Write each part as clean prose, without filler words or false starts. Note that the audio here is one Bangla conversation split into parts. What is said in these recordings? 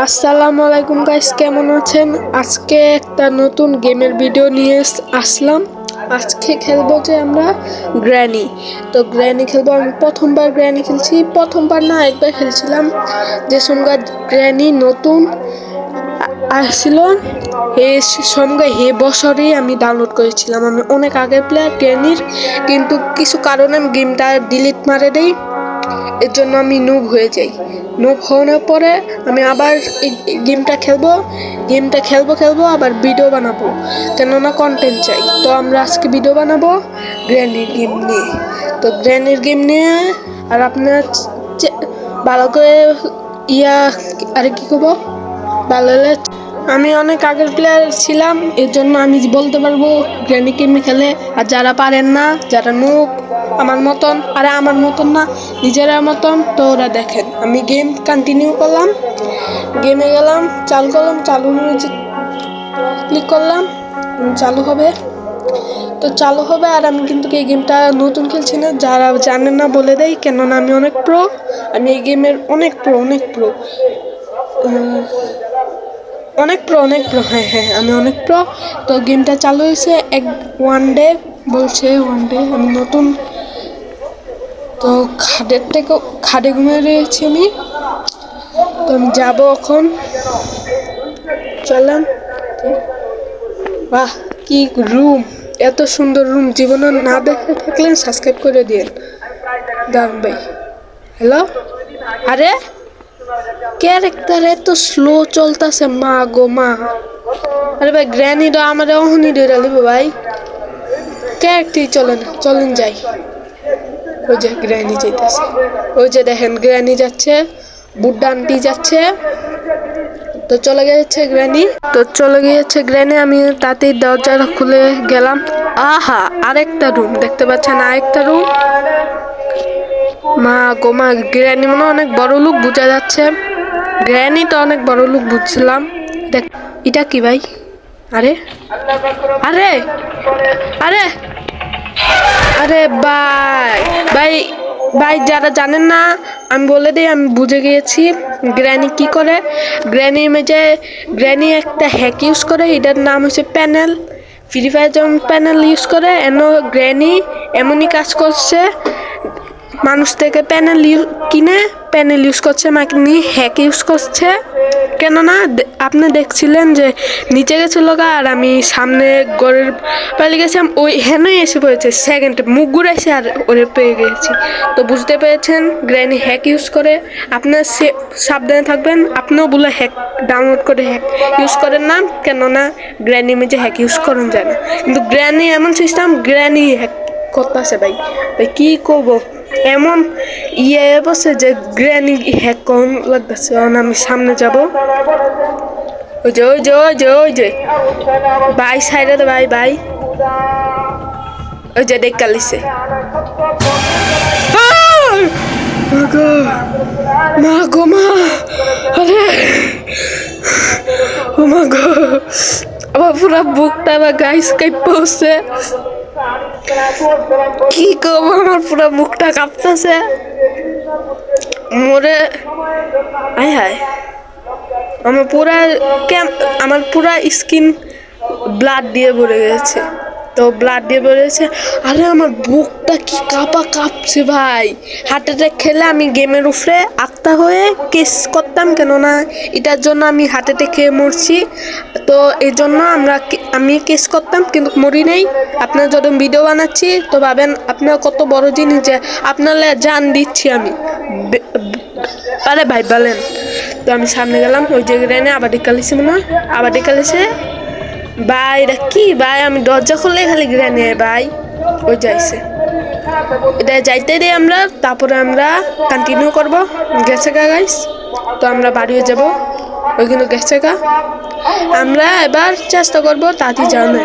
আসসালামু আলাইকুম গাইস, কেমন আছেন? আজকে একটা নতুন গেমের ভিডিও নিয়ে আসলাম। আজকে খেলবো যে আমরা গ্র্যানি। তো গ্র্যানি খেলবো। আমি প্রথমবার গ্র্যানি খেলছি, প্রথমবার না একবার খেলছিলাম। যে সঙ্গে গ্র্যানি নতুন আসছিল সঙ্গে বছরই আমি ডাউনলোড করেছিলাম। আমি অনেক আগের প্লেয়ার গ্র্যানির, কিন্তু কিছু কারণে আমি গেমটা ডিলিট মারে দেই। এর জন্য আমি নুব হয়ে যাই। নুব হওয়ার পরে আমি আবার এই গেমটা খেলবো আবার ভিডিও বানাবো, কেননা কন্টেন্ট চাই। তো আমরা আজকে ভিডিও বানাবো গ্র্যানির গেম নিয়ে। তো গ্র্যানির গেম নিয়ে আর আপনার ভালো করে আর কি করবো ভালো। আমি অনেক আগের প্লেয়ার ছিলাম, এর জন্য আমি বলতে পারবো গ্র্যানি গেম খেলে। আর যারা পারেন না, যারা নুব আমার মতন, আরে আমার মতন না, নিজেরা মতন, তো ওরা দেখেন। আমি গেম কন্টিনিউ করলাম, গেমে গেলাম, চালু করলাম, চালু ক্লিক করলাম, চালু হবে। তো চালু হবে। আর আমি কিন্তু এই গেমটা নতুন খেলছি না, যারা জানেন না বলে দেয়, কেননা আমি অনেক প্রো। আমি এই গেমের অনেক প্রো হ্যাঁ, আমি অনেক প্রো। তো গেমটা চালু হয়েছে ওয়ান ডে বলছে, ওয়ান ডে। আমি নতুন, তো খাটে ঘুমিয়ে রয়েছি আমি। তো আমি যাবো এখন, চললাম। বাহ, কি রুম! এত সুন্দর রুম জীবনে না দেখে থাকলেন সাবস্ক্রাইব করে দিন দাম ভাই। হ্যালো, আরে ক্যারেক্টার এত স্লো চলতেছে, মা গো মা। আরে ভাই, গ্র্যানিটা আমার অহনি ধরে লিবো ভাই, ক্যারেক্টারই চলে না। চলেন যাই। ওই যে গ্র্যানি যাইতেছে, ওই যে দেখেন গ্র্যানি যাচ্ছে, বুড্ডা আন্টি যাচ্ছে। তো চলে গিয়েছে গ্র্যানি। আমি তাতেই দরজা খুলে গেলাম। আহা, আরেকটা রুম দেখতে পাচ্ছেন, আরেকটা রুম। মা গো মা, গ্র্যানি মনে অনেক বড় লোক বোঝা যাচ্ছে। গ্র্যানি তো অনেক বড় লোক বুঝছিলাম। দেখ, এটা কি ভাই? আরে আরে আরে আরে ভাই ভাই ভাই, যারা জানেন না আমি বলে দিই, আমি বুঝে গিয়েছি গ্র্যানি কি করে। গ্র্যানি একটা হ্যাক ইউজ করে, এটার নাম হচ্ছে প্যানেল। ফ্রি ফায়ার যেমন প্যানেল ইউজ করে, গ্র্যানি এমনই কাজ করছে। মানুষ থেকে কিনে প্যানেল ইউজ করছে, মানে হ্যাক ইউজ করছে। কেননা আপনি দেখছিলেন যে নিচে গেছিল গা, আর আমি সামনে গড়ের পালিয়ে গেছিলাম, ওই হেনই এসে পড়েছে সেকেন্ডে, মুখ ঘুরাইছে আর ওরে পেয়ে গেছি। তো বুঝতে পেরেছেন গ্র্যানি হ্যাক ইউজ করে। আপনার সাবধানে থাকবেন, আপনিও বলে হ্যাক ডাউনলোড করে হ্যাক ইউজ করেন না, কেননা গ্র্যানি মেজে হ্যাক ইউজ করেন যায় না। কিন্তু গ্র্যানি এমন সিস্টেম, গ্র্যানি হ্যাক করতেছে ভাই। কি করবো, এমন বসে যে গ্র্যানি হ্যাক করুন লাগতেছে। আমি সামনে যাব, ওই যে ভাই সাইডে তো ভাই ওই যে দেখা লিছে। মা গো মা, আরে ও মা গো, আমার পুরা বুকটা বা গাইস কাঁপছে। কি করবো, আমার পুরা মুখটা কাঁপতেছে মোরে। আয় হায়, আমার পুরা স্কিন ব্লাড দিয়ে ভরে গেছে। আরে আমার বুকটা কি কাঁপছে ভাই। হার্ট অ্যাটাক খেলে আমি গেমের উপরে আত্মা হয়ে কেস করতাম, কেননা এটার জন্য আমি হার্ট অ্যাটাক খেয়ে মরছি। তো এই জন্য আমি কেস করতাম, কিন্তু মরি নাই। আপনার যখন ভিডিও বানাচ্ছি তো ভাবেন আপনার কত বড় জিনিস যে আপনারা জান দিচ্ছি আমি। আরে ভাই বলেন। তো আমি সামনে গেলাম, ওই জায়গায় আবার ডেকালিছে মনে হয়, আবার ডেকালিছে ভাই। এটা কি ভাই, আমি দরজা খুললে খালি গ্র্যানি ভাই। ওই যাইছে, এটা যাইতে দিই আমরা, তারপরে আমরা কন্টিনিউ করবো। গেছে গা গাইস, তো আমরা বাড়িয়ে যাব। ওইখানে গেছে গা, আমরা এবার চেষ্টা করবো তাড়াতাড়ি যাওয়ার।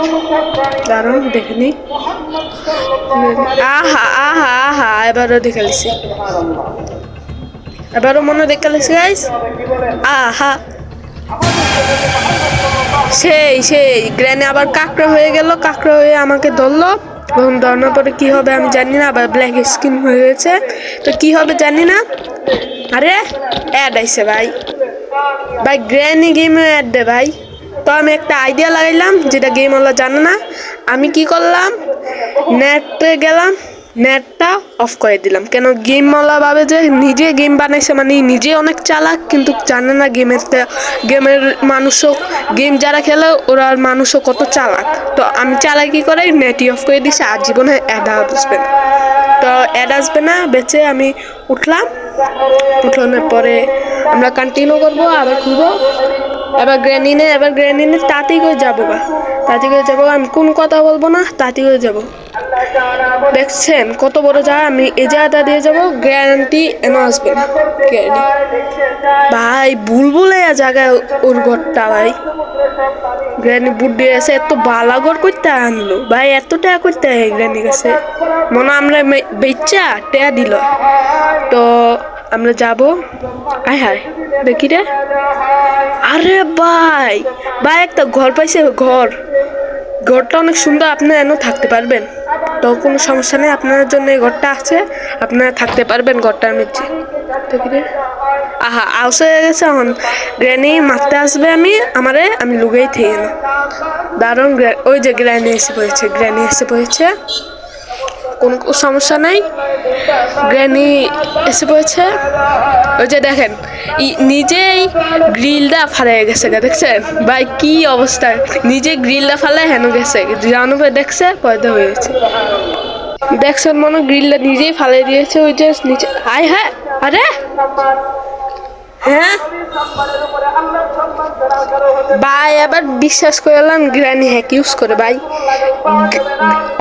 দারুণ দেখে নি। আহা, এবারও দেখালিছে, এবারও মনে দেখালিছে গাইস। আহা, সেই গ্র্যানি আবার কাঁকড়া হয়ে গেল, কাঁকড়া হয়ে আমাকে ধরলো। ধরানোর পরে কি হবে আমি জানি না, আবার ব্ল্যাক স্কিন হয়ে গেছে। তো কি হবে জানি না। আরে অ্যাড আইছে ভাই, ভাই গ্র্যানি গেমে অ্যাড দে ভাই। তো আমি একটা আইডিয়া লাগাইলাম যেটা গেম ওলা জানে না। আমি কি করলাম, নেটে গেলাম, নেটটা অফ করে দিলাম। কেন গেমওয়ালা ভাবে যে নিজে গেম বানাইছে, মানে নিজে অনেক চালাক, কিন্তু জানে না গেমের মানুষও, গেম যারা খেলে ওরা মানুষও কত চালাক। তো আমি চালাকি করে নেটই অফ করে দিছি, আর জীবনে অ্যাড আসবে না। তো অ্যাড আসবে না বেঁচে আমি উঠলাম। উঠানোর পরে আমরা কন্টিনিউ করবো, আবার খুলবো। এবার গ্র্যানি নে তাড়াতাড়ি করে যাবো গা, তাড়াতাড়ি করে যাবো। আমি কোন কথা বলবো না, তাড়াতাড়ি করে যাবো। দেখছেন কত বড় জায়গা, আমি এই জায়গাটা দিয়ে যাবো, গ্যারান্টি এনে আসবে না। ভাই বুলবুলে জায়গায় ওর ঘরটা ভাই, গ্র্যানি বুট দিয়ে আছে, এত বালাগর করতে আনলো ভাই, এত টাকা করতে হয় গ্র্যানি কাছে, মনে আমরা বেচা টাকা দিল। তো আমরা যাব, আয় হায় দেখি রে, আরে ভাই ভাই একটা ঘর পাইছে, ঘরটা অনেক সুন্দর, আপনারা এনে থাকতে পারবেন। তো কোনো সমস্যা নেই, আপনার জন্য এই ঘরটা আছে, আপনারা থাকতে পারবেন ঘরটার মধ্যে। দেখি রে, আহা আউস হয়ে গেছে। এখন গ্র্যানি মারতে আসবে আমি লুগেই থেকে না, দারুণ। ওই যে গ্র্যানি এসে পড়েছে, কোনো সমস্যা নাই, গ্র্যানি এসে পড়েছে। ওই যে দেখেন নিজেই গ্রিলটা ফালাই গেছে, দেখছেন ভাই কি অবস্থা, নিজে গ্রিলটা ফালাই হেন গেছে, জানো দেখছে পয়দা হয়ে গেছে, দেখছেন মনে গ্রিলটা নিজেই ফালাই দিয়েছে। ওই যে নিচে আয় হ্যাঁ, আরে হ্যাঁ ভাই আবার বিশ্বাস করলাম গ্র্যানি হ্যাক ইউজ করে ভাই।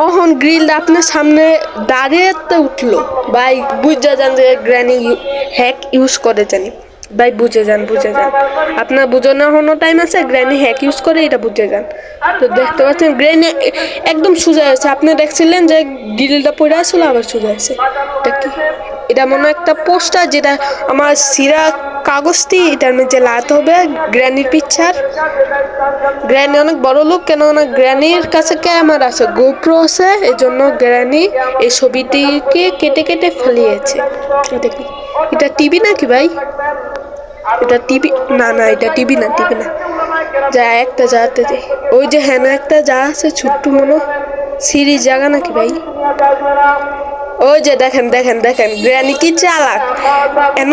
অহন গ্রিল আপনার সামনে দাঁড়িয়ে উঠলো ভাই, বুঝা যান যে গ্র্যানি হ্যাক ইউজ করে জানি ভাই, বুঝে যান। আপনার বুঝানো হনো টাইম আছে, গ্র্যানি হ্যাক ইউজ করে এটা বুঝে যান। তো দেখতে পাচ্ছেন গ্র্যানি একদম সোজা আছে, আপনি দেখছিলেন যে গ্রিলটা পড়ে আসলো আবার সোজা আছে। এটা মনে একটা পোস্টার, যেটা আমার সিরা কাগজটি এটার মধ্যে লাগাতে হবে গ্র্যানির পিকচার। গ্র্যানি অনেক বড় লোক, কেননা গ্র্যানির কাছে ক্যামেরা আছে, গোপ্রো আছে, এই জন্য গ্র্যানি এই ছবিটিকে কেটে কেটে ফেলিয়েছে। এটা টিভি নাকি ভাই? এটা টিভি না, এটা টিভি না, যা একটা যাতে ওই যে হ্যাঁ একটা যা আছে ছোট্ট মনো সিরিজ জায়গা নাকি ভাই? ওই যে দেখেন গ্র্যানি কি চালাক, এন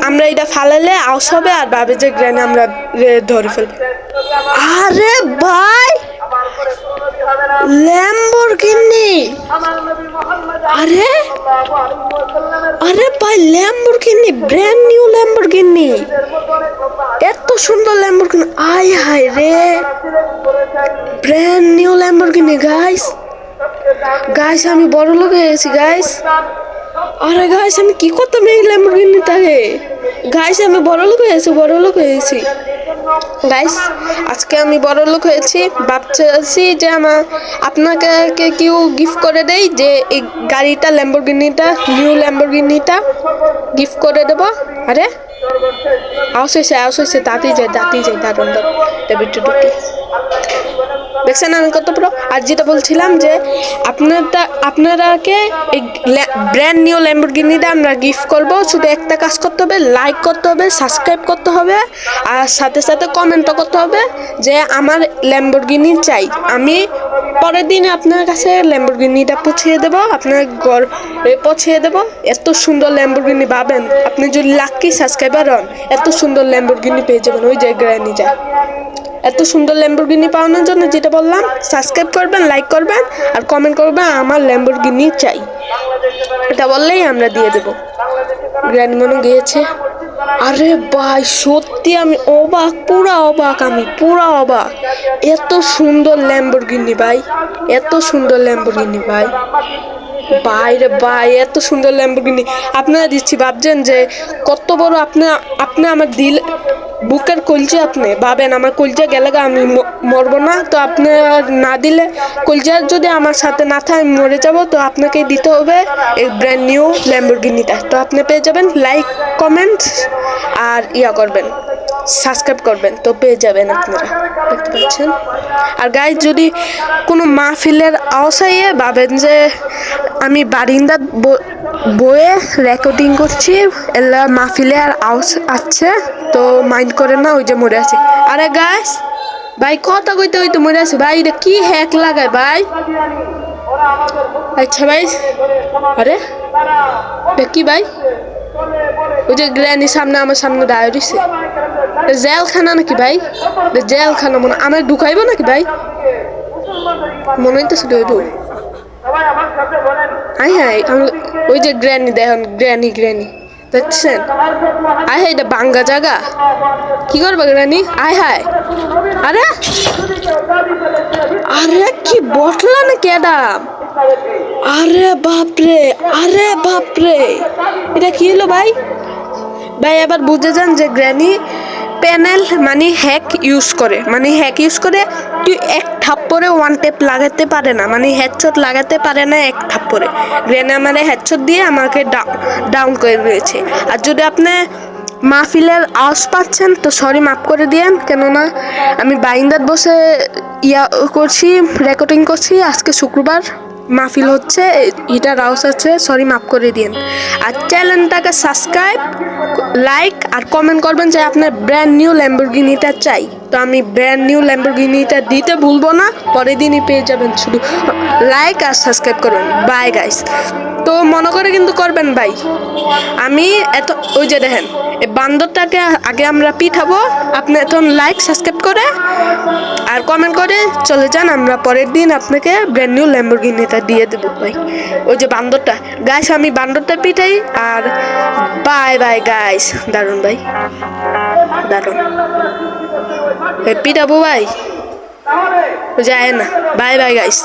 আমরা এটা ফালালে আউস হবে আর ভাবে যে গ্র্যানি আমরা ধরে ফেলবো। আরে ভাই ল্যাম্বরগিনি, আরে ভাই ল্যাম্বরগিনি, ব্র্যান্ড নিউ ল্যাম্বরগিনি, এত সুন্দর ল্যাম্বরগিনি, আয় হায় রে, ব্র্যান্ড নিউ ল্যাম্বরগিনি গাইস আমি বড় লোক হয়ে গেছি গাইস। আরে গাইস আমি কি করতাম এই ল্যাম্বরগিনিটাকে, গাইস আমি বড় লোক হয়েছি গাইস, আজকে আমি বড় লোক হয়েছি। ভাবছি যে আপনাকে কেউ গিফট করে দেই, যে এই গাড়িটা নিউ ল্যাম্বরগিনিটা গিফট করে দেবো। আরে আউস হয়েছে তাতেই যায় দারুণ দেখছেন আমি কত বড়। আর যেটা বলছিলাম যে আপনারাকে এই ব্র্যান্ড নিউ ল্যাম্বরগিনিটা আমরা গিফট করবো। শুধু একটা কাজ করতে হবে, লাইক করতে হবে, সাবস্ক্রাইব করতে হবে, আর সাথে সাথে কমেন্টও করতে হবে যে আমার ল্যাম্বরগিনি চাই। আমি পরের দিনে আপনার কাছে ল্যাম্বরগিনিটা পৌঁছিয়ে দেবো, আপনার ঘরে পৌঁছিয়ে দেবো। এত সুন্দর ল্যাম্বরগিনি পাবেন, আপনি যদি লাকি সাবস্ক্রাইবার হন এত সুন্দর ল্যাম্বরগিনি পেয়ে যাবেন। ওই জায়গায় নিয়ে যায় এত সুন্দর ল্যাম্বরগিনি পাওয়ানোর জন্য যেটা বললাম, সাবস্ক্রাইব করবেন, লাইক করবেন, আর কমেন্ট করবেন আমার ল্যাম্বরগিনি চাই, এটা বললেই আমরা দিয়ে দেবো। গ্র্যানি মনে গিয়েছে। আরে ভাই সত্যি আমি অবাক, পুরা অবাক, এত সুন্দর ল্যাম্বরগিনি ভাই, বাইরে ভাই এত সুন্দর ল্যাম্বরগিনি আপনারা দিচ্ছি। ভাবছেন যে কত বড়, আপনি আমার দিল বুকের কলজা, আপনি ভাবেন আমার কলজা গেলে আমি মরবো না। তো আপনার না দিলে, কলজা যদি আমার সাথে না থাকে আমি মরে যাব। তো আপনাকে দিতে হবে এই ব্র্যান্ড নিউ ল্যাম্বরগিনিটা। তো আপনি পেয়ে যাবেন, লাইক কমেন্ট আর করবেন, সাবস্ক্রাইব করবেন, তো পেয়ে যাবেন আপনারা, দেখতে পাচ্ছেন। আর গাইজ যদি কোনো মাহফিলের আওয়াজ ভাবেন যে আমি বারিন্দা বইয়ে রেকর্ডিং করছি, এলা মাহফিলে আর আওয়াজ আছে, তো মাইন্ড করে না, ওই যে মরে আছে। আরে গাইস ভাই কথা কইতে হইতে মরে আছে ভাই, এটা কি হ্যাক লাগায় ভাই? আচ্ছা ভাই, আরে এটা কি ভাই? ওই যে গ্র্যানি সামনে আমার সামনে দাঁড়িয়ে রয়েছে, জেলখানা নাকি ভাই? জেলখানা মনে আমার ঢুকাইব নাকি ভাই? মনে হইতেছিল হাই হাই, ওই যে গ্র্যানি দেখুন, গ্র্যানি গ্র্যানি দেখছেন? আয় হাই, এটা বাঙ্গা জায়গা, কি করবো গ্র্যানি? আয় হাই, আরে আরে কি বটলা না কেডাম? আরে বাপরে, আরে বাপরে, এটা কি হলো ভাই? ভাই এবার বুঝে যান যে গ্র্যানি প্যানেল মানে হ্যাক ইউজ করে, মানে হ্যাক ইউজ করে তুই এক থাপ্পড়ে ওয়ান টেপ লাগাতে পারে না, মানে হেডশট লাগাতে পারে না এক থাপ্পড়ে। গ্র্যানি মানে হেডশট দিয়ে আমাকে ডাউন করে দিয়েছে। আর যদি আপনি মাহফিলের আওয়াজ পাচ্ছেন তো সরি, মাফ করে দিয়েন, কেননা আমি বাইন্দার বসে করছি, রেকর্ডিং করছি, আজকে শুক্রবার মাহফিল হচ্ছে, এটার আওয়াজ আছে, সরি মাফ করে দিন। আর চ্যানেলটাকে সাবস্ক্রাইব, লাইক আর কমেন্ট করবেন যে আপনার ব্র্যান্ড নিউ ল্যাম্বরগিনিটা চাই, তো আমি ব্র্যান্ড নিউ ল্যাম্বরগিনিটা দিতে ভুলবো না, পরের দিনই পেয়ে যাবেন। শুধু লাইক আর সাবস্ক্রাইব করবেন। বাই গাইস, তো মনে করে কিন্তু করবেন ভাই। আমি এত ওই যে দেখেন এই বান্দরটাকে আগে আমরা পিঠাবো, আপনি এখন লাইক সাবস্ক্রাইব করে আর কমেন্ট করে চলে যান, আমরা পরের দিন আপনাকে ব্র্যান্ড নিউ ল্যাম্বরগিনিটা দিয়ে দেবো ভাই। ওই যে বান্দরটা গাইস, আমি বান্দরটা পিঠাই। আর বাই বাই গাইস, দারুন ভাই, দারুন পিঠাবো ভাই, যায় না। Bye bye guys.